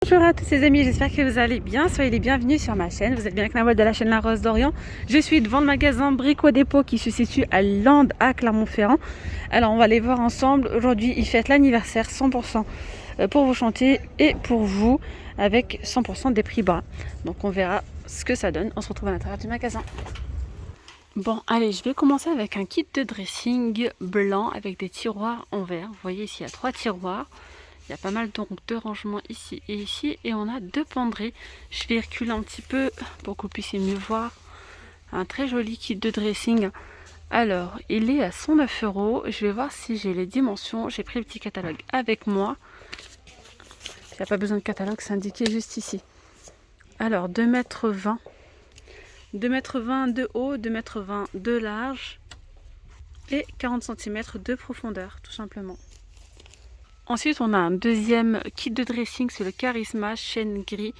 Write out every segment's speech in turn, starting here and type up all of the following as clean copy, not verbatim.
Bonjour à tous les amis, j'espère que vous allez bien, soyez les bienvenus sur ma chaîne, vous êtes bien avec Nawal de la chaîne La Rose d'Orient. Je suis devant le magasin Brico Dépôt qui se situe à Landes à Clermont-Ferrand. Alors on va aller voir ensemble, aujourd'hui il fête l'anniversaire 100% pour vos chantiers et pour vous avec 100% des prix bas. Donc on verra ce que ça donne, on se retrouve à l'intérieur du magasin. Bon allez, je vais commencer avec un kit de dressing blanc avec des tiroirs en verre. Vous voyez ici il y a 3 tiroirs. Il y a pas mal donc de rangements ici et ici. Et on a 2 penderies. Je vais reculer un petit peu pour que vous puissiez mieux voir. Un très joli kit de dressing. Alors, il est à 109 €. Je vais voir si j'ai les dimensions. J'ai pris le petit catalogue avec moi. Il n'y a pas besoin de catalogue, c'est indiqué juste ici. Alors, 2,20 m. 2,20 m de haut, 2,20 m de large. Et 40 cm de profondeur, tout simplement. Ensuite, on a un deuxième kit de dressing, c'est le Charisma chêne gris.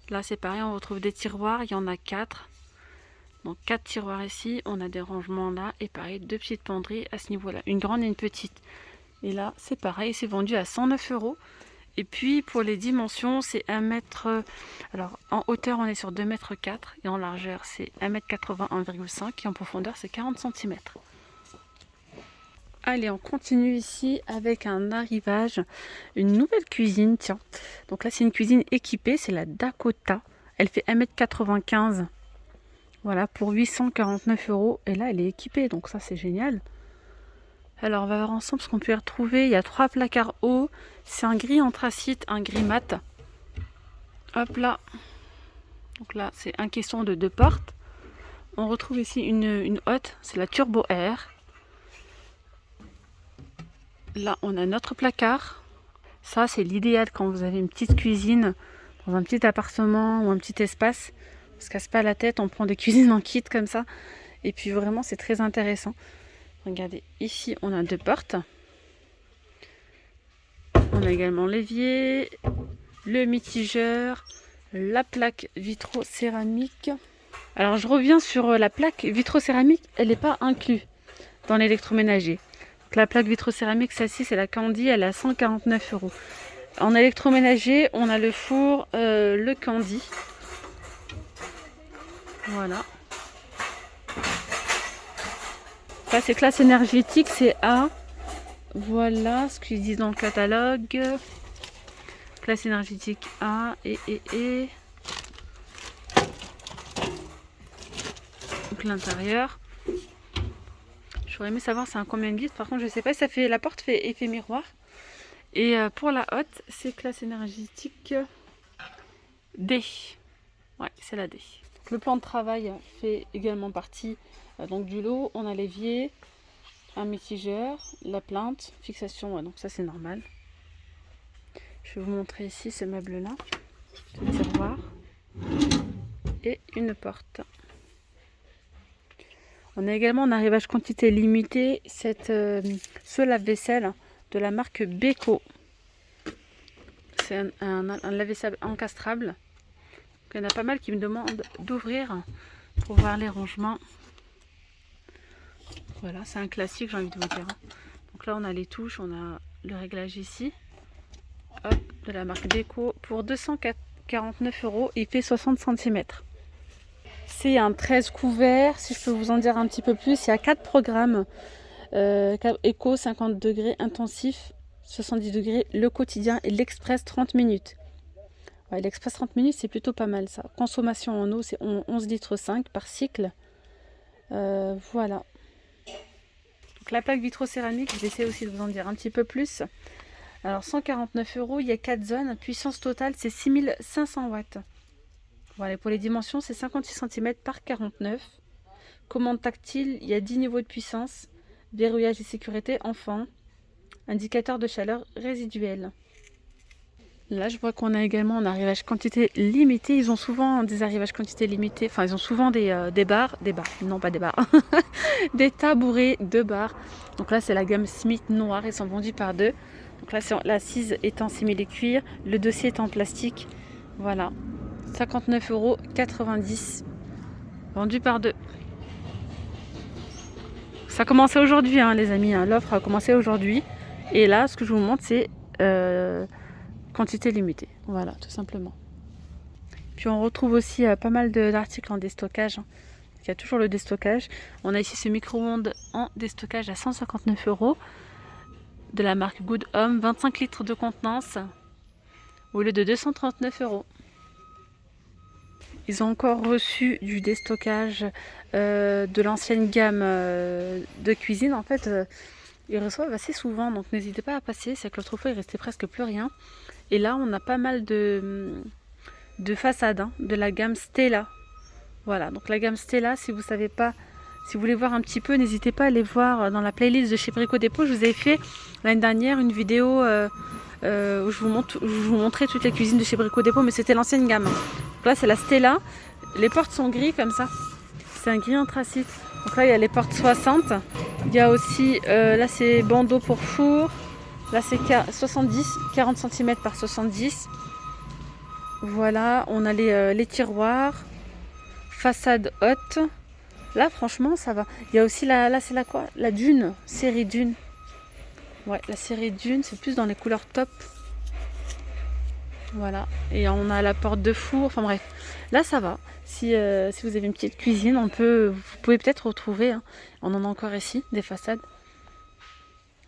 Là, c'est pareil, on retrouve des tiroirs, il y en a 4. Donc 4 tiroirs ici, on a des rangements là, et pareil, 2 petites penderies à ce niveau-là, une grande et une petite. Et là, c'est pareil, c'est vendu à 109 €. Et puis, pour les dimensions, c'est 1 mètre... Alors, en hauteur, on est sur 2,4 m, et en largeur, c'est 1,80 m 1,5 m, et en profondeur, c'est 40 cm. Allez, on continue ici avec un arrivage, une nouvelle cuisine, tiens. Donc là, c'est une cuisine équipée, c'est la Dakota. Elle fait 1,95 m. Voilà, pour 849 €. Et là, elle est équipée, donc ça, c'est génial. Alors, on va voir ensemble ce qu'on peut y retrouver. Il y a 3 placards hauts. C'est un gris anthracite, un gris mat. Hop là. Donc là, c'est un caisson de 2 portes. On retrouve ici une hotte, c'est la Turbo Air. Là, on a notre placard. Ça, c'est l'idéal quand vous avez une petite cuisine dans un petit appartement ou un petit espace. On ne se casse pas la tête, on prend des cuisines en kit comme ça. Et puis vraiment, c'est très intéressant. Regardez, ici, on a 2 portes. On a également l'évier, le mitigeur, la plaque vitro-céramique. Alors, je reviens sur la plaque vitro-céramique. Elle n'est pas inclue dans l'électroménager. La plaque vitrocéramique, celle-ci, c'est la Candy, elle est à 149 €. En électroménager, on a le four, le Candy. Voilà. Ça, c'est classe énergétique, c'est A. Voilà ce qu'ils disent dans le catalogue. Classe énergétique A et. Donc l'intérieur. J'aurais aimé savoir c'est un combien de litres. Par contre, je sais pas. Ça fait la porte fait effet miroir. Et pour la hotte, c'est classe énergétique D. Ouais, c'est la D. Donc, le plan de travail fait également partie donc du lot. On a l'évier, un mitigeur, la plinthe, fixation. Ouais, donc ça c'est normal. Je vais vous montrer ici ce meuble-là, ce tiroir et une porte. On a également un arrivage quantité limitée, ce lave-vaisselle de la marque Beko. C'est un lave-vaisselle encastrable. Donc, il y en a pas mal qui me demandent d'ouvrir pour voir les rangements. Voilà, c'est un classique, j'ai envie de vous dire. Donc là, on a les touches, on a le réglage ici. Hop, de la marque Beko pour 249 €. Il fait 60 cm. C'est un 13 couverts, si je peux vous en dire un petit peu plus. Il y a 4 programmes. Éco 50 degrés, intensif 70 degrés, le quotidien et l'express 30 minutes. Ouais, l'express 30 minutes, c'est plutôt pas mal ça. Consommation en eau, c'est 11,5 litres par cycle. Voilà. Donc, la plaque vitrocéramique, je vais essayer aussi de vous en dire un petit peu plus. Alors 149 €, il y a 4 zones. Puissance totale, c'est 6500 watts. Voilà, pour les dimensions, c'est 56 cm par 49. Commande tactile, il y a 10 niveaux de puissance. Verrouillage et sécurité, enfant. Indicateur de chaleur résiduel. Là, je vois qu'on a également un arrivage quantité limitée. Ils ont souvent des arrivages quantité limitée. Enfin, ils ont souvent des barres. Non, pas des barres. Des tabourets de barres. Donc là, c'est la gamme Smith noire. Ils sont vendus par 2. Donc là, l'assise est en simili-cuir. Le dossier est en plastique. Voilà. 59,90 €. Vendu par 2. Ça a commencé aujourd'hui, hein, les amis. Hein. L'offre a commencé aujourd'hui. Et là, ce que je vous montre, c'est quantité limitée. Voilà, tout simplement. Puis on retrouve aussi pas mal d'articles en déstockage. Il y a toujours le déstockage. On a ici ce micro-ondes en déstockage à 159 € de la marque Good Home, 25 litres de contenance au lieu de 239 €. Ils ont encore reçu du déstockage de l'ancienne gamme de cuisine. En fait, ils reçoivent assez souvent, donc n'hésitez pas à passer. C'est que l'autre fois, il restait presque plus rien. Et là, on a pas mal de façades de la gamme Stella. Voilà, donc la gamme Stella, si vous savez pas, si vous voulez voir un petit peu, n'hésitez pas à aller voir dans la playlist de chez Brico Dépôt. Je vous ai fait l'année dernière une vidéo où je vous montrais toutes les cuisines de chez Brico Dépôt, mais c'était l'ancienne gamme. Donc là, c'est la Stella. Les portes sont gris comme ça. C'est un gris anthracite. Donc là, il y a les portes 60. Il y a aussi, là, c'est bandeau pour four. Là, c'est 70, 40 cm par 70. Voilà, on a les tiroirs. Façade haute. Là, franchement, ça va. Il y a aussi là, c'est la quoi? La Dune, série Dune. Ouais, la série Dune, c'est plus dans les couleurs top. Voilà. Et on a la porte de four. Enfin bref, là, ça va. Si vous avez une petite cuisine, vous pouvez peut-être retrouver. Hein. On en a encore ici, des façades.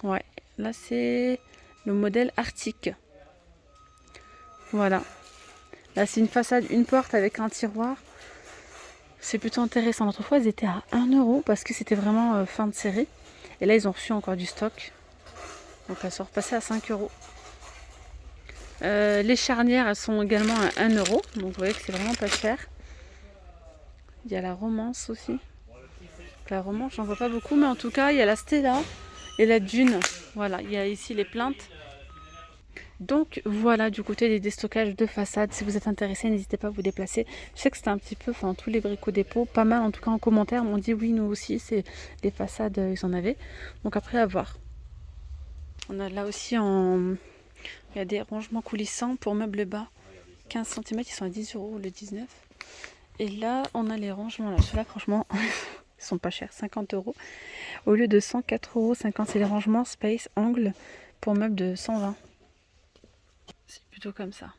Ouais. Là, c'est le modèle Arctique. Voilà. Là, c'est une façade, une porte avec un tiroir. C'est plutôt intéressant. L'autre fois, elles étaient à 1 € parce que c'était vraiment fin de série. Et là, ils ont reçu encore du stock. Donc, elles sont repassées à 5 €. Les charnières, elles sont également à 1 €. Donc, vous voyez que c'est vraiment pas cher. Il y a la Romance aussi. La Romance, j'en vois pas beaucoup. Mais en tout cas, il y a la Stella et la Dune. Voilà, il y a ici les plaintes. Donc voilà du côté des déstockages de façade. Si vous êtes intéressé, n'hésitez pas à vous déplacer. Je sais que c'était un petit peu, enfin tous les Brico Dépôt, pas mal en tout cas en commentaire m'ont dit oui, nous aussi, c'est les façades, ils en avaient. Donc après à voir. On a là aussi il y a des rangements coulissants pour meubles bas. 15 cm, ils sont à 10 € le 19. Et là, on a les rangements là. Ceux-là, franchement, ils sont pas chers, 50 € au lieu de 104,50 €. C'est les rangements Space Angle pour meubles de 120. C'est plutôt comme ça.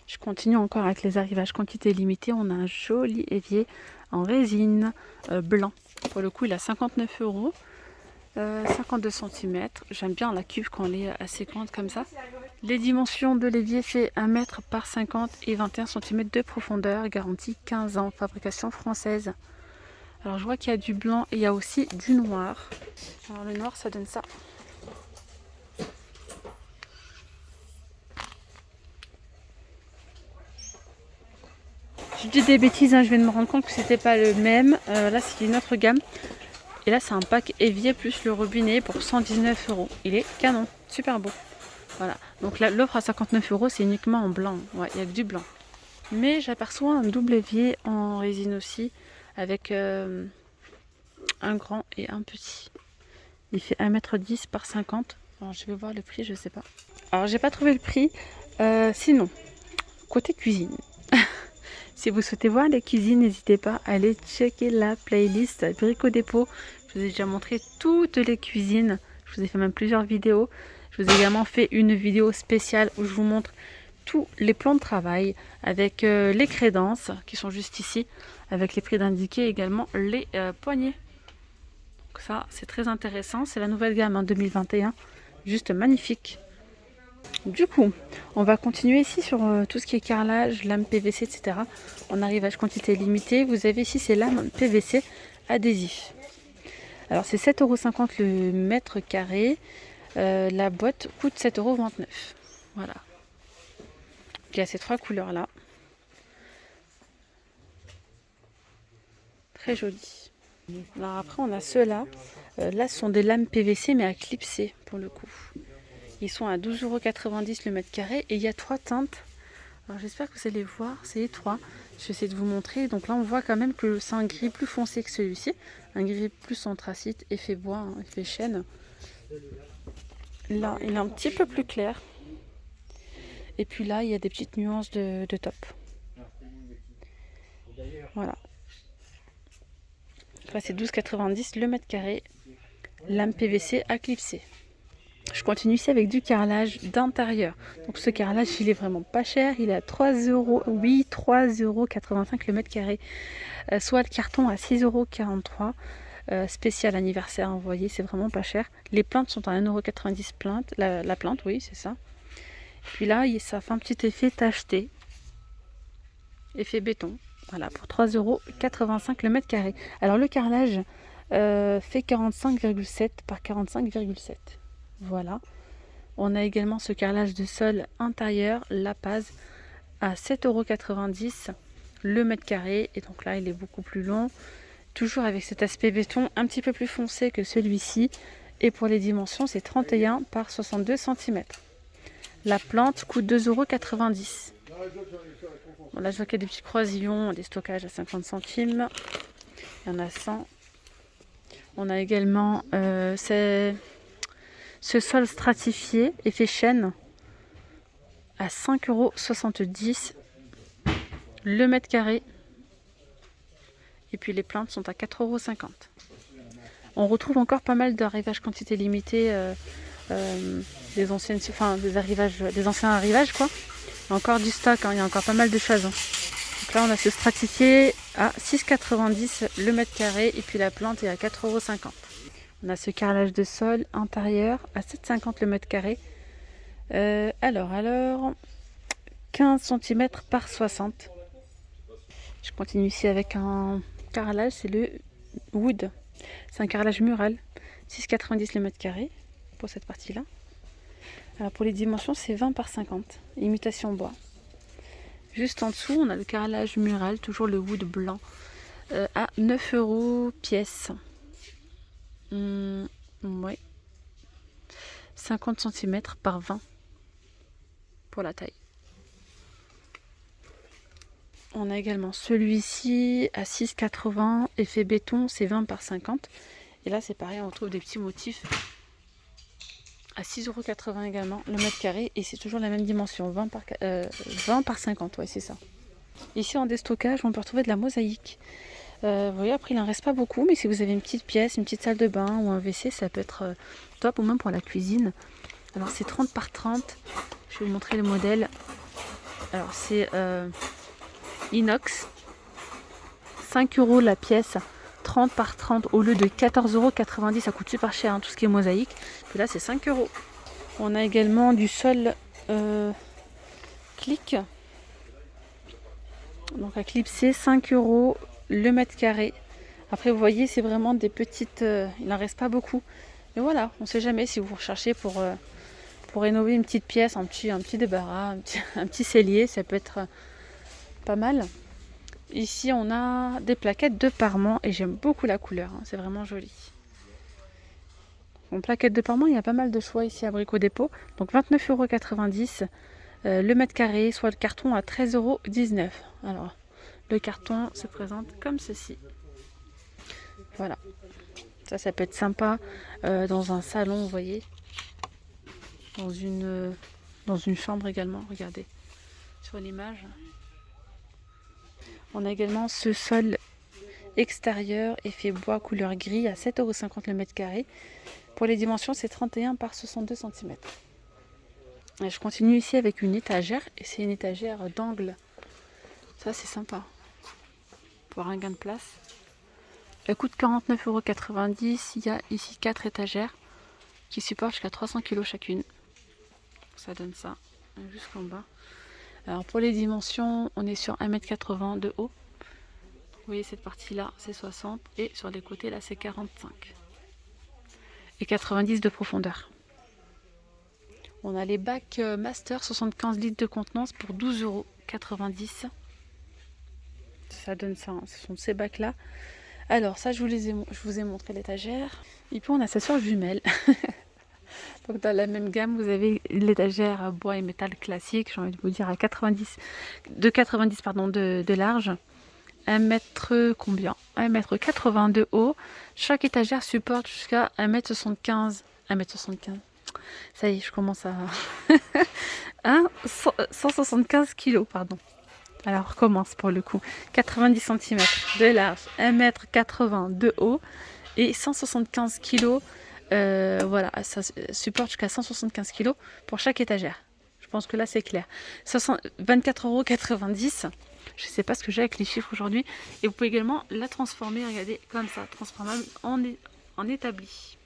Je continue encore avec les arrivages quantité limitée. On a un joli évier en résine blanc. Pour le coup, il a 59 €, 52 cm. J'aime bien la cuve quand elle est assez grande comme ça. Les dimensions de l'évier, c'est 1 m par 50 et 21 cm de profondeur. Garantie 15 ans. Fabrication française. Alors, je vois qu'il y a du blanc et il y a aussi du noir. Alors, le noir, ça donne ça. Je dis des bêtises, hein, je viens de me rendre compte que c'était pas le même. Là, c'est une autre gamme. Et là, c'est un pack évier plus le robinet pour 119 €. Il est canon, super beau. Voilà. Donc là, l'offre à 59 €, c'est uniquement en blanc. Ouais, il n'y a que du blanc. Mais j'aperçois un double évier en résine aussi, avec un grand et un petit. Il fait 1,10 m par 50. Alors, je vais voir le prix, je sais pas. Alors, j'ai pas trouvé le prix. Sinon, côté cuisine. Si vous souhaitez voir les cuisines, n'hésitez pas à aller checker la playlist Brico Dépôt. Je vous ai déjà montré toutes les cuisines. Je vous ai fait même plusieurs vidéos. Je vous ai également fait une vidéo spéciale où je vous montre tous les plans de travail avec les crédences qui sont juste ici, avec les prix d'indiquer également les poignées. Donc ça, c'est très intéressant. C'est la nouvelle gamme en 2021. Juste magnifique. Du coup, on va continuer ici sur tout ce qui est carrelage, lames PVC, etc. En arrivage quantité limitée, vous avez ici ces lames PVC adhésifs. Alors c'est 7,50 € le mètre carré. La boîte coûte 7,29 €. Voilà. Il y a ces trois couleurs là. Très joli. Alors après on a ceux-là. Là ce sont des lames PVC mais à clipser pour le coup. Ils sont à 12,90 € le mètre carré et il y a 3 teintes. Alors j'espère que vous allez voir, c'est les 3. Je vais essayer de vous montrer. Donc là on voit quand même que c'est un gris plus foncé que celui-ci. Un gris plus anthracite, effet bois, hein, effet chêne. Là il est un petit peu plus clair. Et puis là il y a des petites nuances de top. Voilà. Là c'est 12,90 € le mètre carré. Lame PVC à clipser. Je continue ici avec du carrelage d'intérieur. Donc ce carrelage, il est vraiment pas cher. Il est à 3 euros, oui, 3,85 € le mètre carré. Soit le carton à 6,43 €. Spécial anniversaire, vous voyez, c'est vraiment pas cher. Les plaintes sont à 1,90 € plainte. La plainte, oui, c'est ça. Puis là, ça fait un petit effet tacheté. Effet béton. Voilà, pour 3,85 € le mètre carré. Alors le carrelage fait 45,7 par 45,7. Voilà. On a également ce carrelage de sol intérieur, La Paz, à 7,90 € le mètre carré. Et donc là, il est beaucoup plus long. Toujours avec cet aspect béton un petit peu plus foncé que celui-ci. Et pour les dimensions, c'est 31 par 62 cm. La plante coûte 2,90 €. Bon, là, je vois qu'il y a des petits croisillons, des stockages à 50 centimes. Il y en a 100. On a également ce sol stratifié, effet chêne, à 5,70 € le mètre carré. Et puis les plaintes sont à 4,50 €. On retrouve encore pas mal d'arrivages quantité limitée, des anciens arrivages quoi. Il y a encore du stock, hein, il y a encore pas mal de choses. Hein. Donc là on a ce stratifié à 6,90 € le mètre carré et puis la plante est à 4,50 €. On a ce carrelage de sol intérieur à 7,50 € le mètre carré. Alors, 15 cm par 60. Je continue ici avec un carrelage, c'est le wood. C'est un carrelage mural, 6,90 € le mètre carré pour cette partie-là. Alors pour les dimensions, c'est 20 par 50, imitation bois. Juste en dessous, on a le carrelage mural, toujours le wood blanc, à 9 € pièce. Ouais. 50 cm par 20 pour la taille. On a également celui-ci à 6,80 €, effet béton, c'est 20 par 50. Et là c'est pareil, on retrouve des petits motifs à 6,80 € également le mètre carré. Et c'est toujours la même dimension, 20 par 50, ouais c'est ça. Ici en déstockage, on peut retrouver de la mosaïque. Vous voyez, après il n'en reste pas beaucoup, mais si vous avez une petite pièce, une petite salle de bain ou un WC, ça peut être top, ou même pour la cuisine. Alors c'est 30 par 30, je vais vous montrer le modèle. Alors c'est inox, 5 € la pièce, 30 par 30 au lieu de 14,90 €, ça coûte super cher, hein, tout ce qui est mosaïque. Puis là c'est 5 €. On a également du sol clic, donc à clipser, 5 € le mètre carré. Après vous voyez, c'est vraiment des petites, il n'en reste pas beaucoup. Mais voilà, on ne sait jamais si vous recherchez pour rénover une petite pièce, un petit débarras, un petit cellier, ça peut être pas mal. Ici on a des plaquettes de parement et j'aime beaucoup la couleur, hein, c'est vraiment joli. En plaquettes de parement, il y a pas mal de choix ici à Brico Dépôt. Donc 29,90 € le mètre carré, soit le carton à 13,19 €. Alors le carton se présente comme ceci. Voilà. Ça peut être sympa dans un salon, vous voyez. Dans une chambre également, regardez. Sur l'image. On a également ce sol extérieur effet bois couleur gris à 7,50 € le mètre carré. Pour les dimensions, c'est 31 par 62 cm. Et je continue ici avec une étagère. Et c'est une étagère d'angle. Ça, c'est sympa. Pour un gain de place. Elle coûte 49,90 €. Il y a ici 4 étagères qui supportent jusqu'à 300 kg chacune. Ça donne ça jusqu'en bas. Alors pour les dimensions, on est sur 1,80 m de haut. Vous voyez cette partie là, c'est 60 et sur les côtés là, c'est 45 et 90 de profondeur. On a les bacs Master 75 litres de contenance pour 12,90 €. Ça donne ça, hein. Ce sont ces bacs là. Alors ça, je vous ai montré l'étagère. Et puis on a sa sœur jumelle. Donc dans la même gamme, vous avez l'étagère bois et métal classique, j'ai envie de vous dire à 90 de large, 1 mètre combien 1,80 m de haut. Chaque étagère supporte jusqu'à 1,75 m. Ça y est, je commence à 175 kg, pardon. Alors on recommence pour le coup. 90 cm de large, 1,80 m de haut et 175 kg Voilà, ça supporte jusqu'à 175 kg pour chaque étagère. Je pense que là c'est clair. 24,90 €. Je ne sais pas ce que j'ai avec les chiffres aujourd'hui. Et vous pouvez également la transformer, regardez, comme ça, transformable en établi.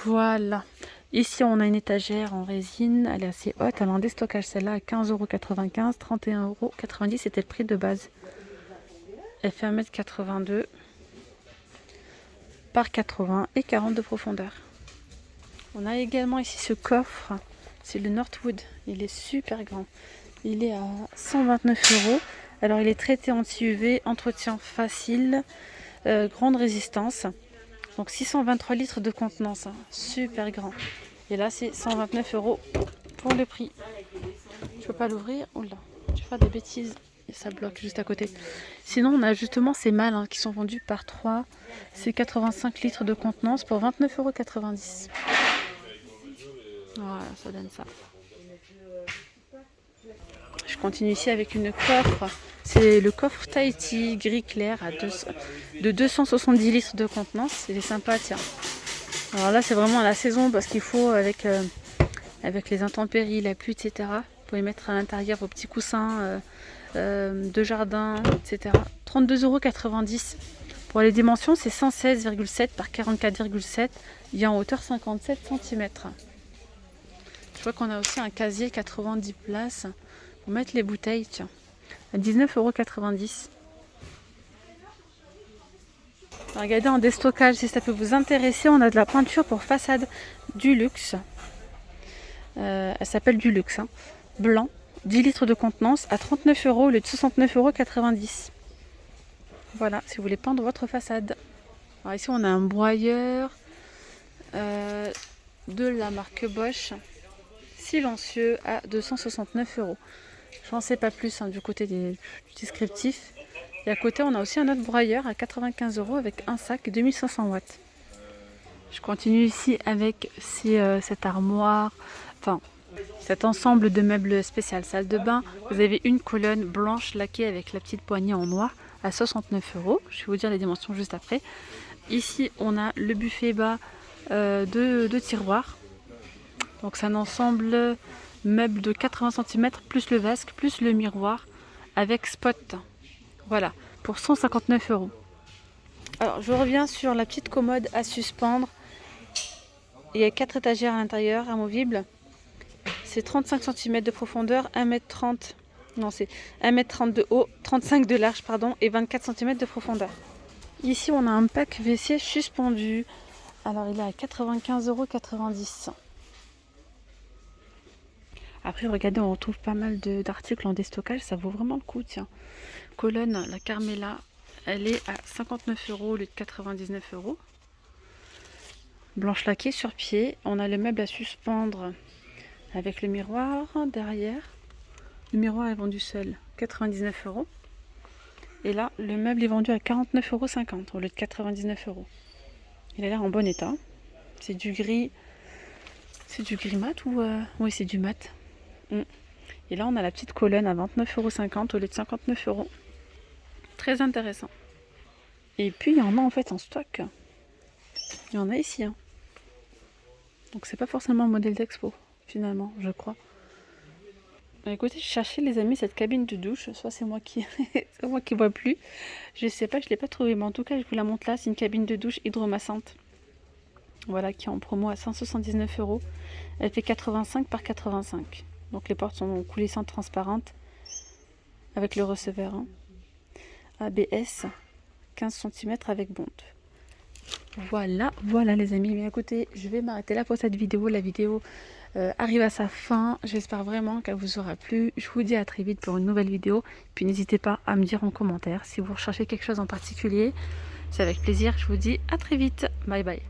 Voilà. Ici, on a une étagère en résine. Elle est assez haute. Elle est en déstockage, celle-là, à 15,95 €, 31,90 €. C'était le prix de base. Elle fait 1,82 m par 80 et 40 de profondeur. On a également ici ce coffre. C'est le Northwood. Il est super grand. Il est à 129 €. Alors, il est traité anti-UV, entretien facile, grande résistance. Donc, 623 litres de contenance. Hein. Super grand. Et là, c'est 129 € pour le prix. Je peux pas l'ouvrir. Oula, je vais faire des bêtises. Et ça bloque juste à côté. Sinon, on a justement ces malles qui sont vendus par 3. C'est 85 litres de contenance pour 29,90 €. Voilà, ça donne ça. Je continue ici avec une coffre. C'est le coffre Tahiti gris clair de 270 litres de contenance. Il est sympa, tiens. Alors là, c'est vraiment à la saison parce qu'il faut, avec les intempéries, la pluie, etc. Vous pouvez mettre à l'intérieur vos petits coussins de jardin, etc. 32,90 €. Pour les dimensions, c'est 116,7 par 44,7. Il est en hauteur 57 cm. Je vois qu'on a aussi un casier 90 places pour mettre les bouteilles, tiens, à 19,90 €. Regardez en déstockage, si ça peut vous intéresser, on a de la peinture pour façade du luxe. Elle s'appelle du luxe, hein. Blanc, 10 litres de contenance à 39 € au lieu de 69,90 €. Voilà, si vous voulez peindre votre façade. Alors ici, on a un broyeur de la marque Bosch, silencieux, à 269 €. Je n'en sais pas plus du côté du descriptif. Et à côté, on a aussi un autre broyeur à 95 € avec un sac 2500 watts. Je continue ici avec cette armoire, enfin cet ensemble de meubles spécial salle de bain. Vous avez une colonne blanche laquée avec la petite poignée en noir à 69 €. Je vais vous dire les dimensions juste après. Ici, on a le buffet bas de tiroirs. Donc c'est un ensemble meuble de 80 cm plus le vasque plus le miroir avec spot. Voilà, pour 159 €. Alors je reviens sur la petite commode à suspendre. Il y a 4 étagères à l'intérieur, amovibles. C'est 35 cm de profondeur, 1,30 m. Non, c'est 1,30 m de haut, 35 de large, pardon, et 24 cm de profondeur. Ici, on a un pack WC suspendu. Alors, il est à 95,90 €. Après, regardez, on retrouve pas mal d'articles en déstockage. Ça vaut vraiment le coup, tiens. Colonne, la Carmela, elle est à 59 € au lieu de 99 €. Blanche laquée sur pied. On a le meuble à suspendre avec le miroir derrière. Le miroir est vendu seul, 99 €. Et là, le meuble est vendu à 49,50 € au lieu de 99 €. Il a l'air en bon état. C'est du gris. C'est du gris mat ou oui, c'est du mat. Et là, on a la petite colonne à 29,50 € au lieu de 59 €. Très intéressant. Et puis, il y en a en fait en stock. Il y en a ici. Hein. Donc, c'est pas forcément un modèle d'expo, finalement, je crois. Écoutez, je cherchais, les amis, cette cabine de douche. Soit c'est moi qui c'est moi qui vois plus. Je sais pas, je l'ai pas trouvée. Mais en tout cas, je vous la montre là. C'est une cabine de douche hydromassante. Voilà, qui est en promo à 179 €. Elle fait 85 par 85. Donc les portes sont coulissantes transparentes avec le receveur. Hein. ABS, 15 cm avec bonde. Voilà les amis. Mais écoutez, je vais m'arrêter là pour cette vidéo. La vidéo arrive à sa fin. J'espère vraiment qu'elle vous aura plu. Je vous dis à très vite pour une nouvelle vidéo. Puis n'hésitez pas à me dire en commentaire si vous recherchez quelque chose en particulier. C'est avec plaisir. Je vous dis à très vite. Bye bye.